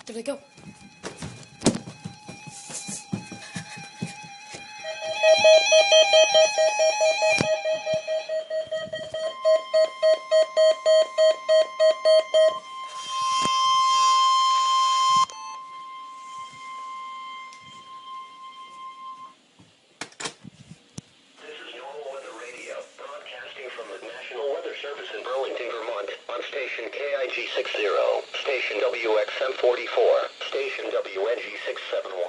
There they go. From the National Weather Service in Burlington, Vermont, on station KIG 60, station WXM44, station WNG 671,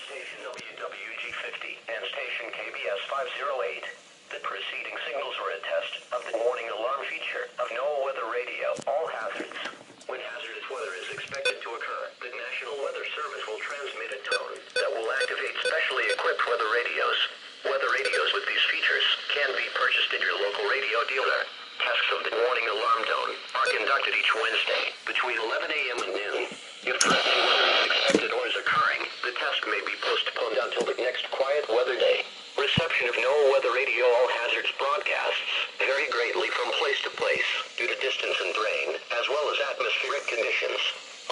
station WWG 50, and station KBS 508. The preceding signals were a test of the warning alarm feature of NOAA weather radio, all hazards. When hazardous weather is expected to occur, the National Weather Service will transmit a tone that will activate specially equipped weather radios. Weather radios with these features can be purchased at your local radio dealer. Tests of the warning alarm tone are conducted each Wednesday between 11 a.m. and noon. If threatening weather is expected or is occurring, the test may be postponed until the next quiet weather day. Reception of NOAA weather radio all hazards broadcasts vary greatly from place to place due to distance and terrain, as well as atmospheric conditions.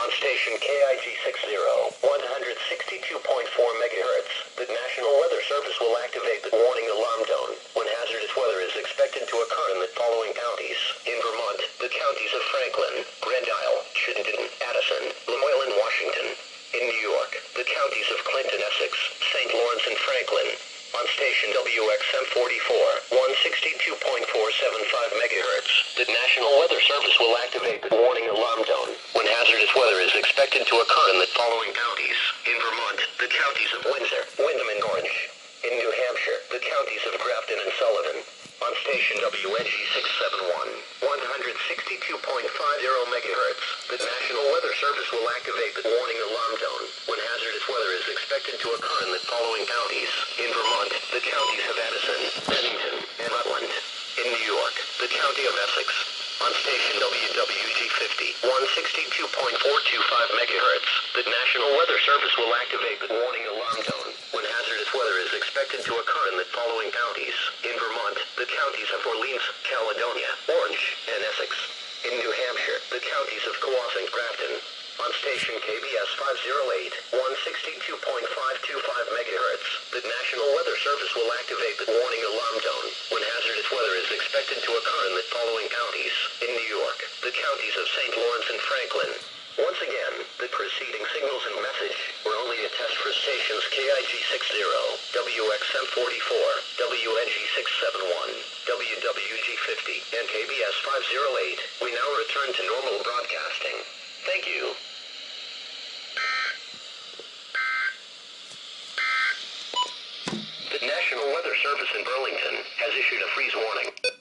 On station KIG 60, 162.4 megahertz, the National Weather Service will activate the warning alarm tone when hazardous weather is expected to occur in the following counties. In Vermont, the counties of Franklin, Grand Isle, Chittenden, Addison, Lemoyne, Washington. In New York, the counties of Clinton, Essex, St. Lawrence, and Franklin. On station WXM44, 162.475 megahertz, the National Weather Service will activate the warning alarm tone when hazardous weather is expected to occur in the following counties. In Vermont, the counties of Windsor, Windham, and Orange. In New Hampshire, the counties of Grafton and Sullivan. On station WNG 671, 162.50 megahertz, the National Weather Service will activate the warning alarm tone when hazardous weather is expected to occur in the following counties. In Vermont, the counties of Addison, Bennington, and Rutland. In New York, the county of Essex. On station WWG 50, 162.425 megahertz, the National Weather Service will activate the warning alarm tone when hazardous weather is expected to occur in the following counties. In Vermont, the counties of Orleans, Caledonia, Orange, and Essex. In New Hampshire, the counties of Coos and Grafton. On station KBS 508, 162.525 megahertz, the National Weather Service will activate the warning alarm tone when hazardous weather is expected to occur in the following counties. In New York, the counties of St. Lawrence and Franklin. Once again, the preceding signals and message were only a test for stations KIG 60, WXM44, WNG 671, WWG 50, and KBS 508. We now return to normal broadcasting. Thank you. The National Weather Service in Burlington has issued a freeze warning.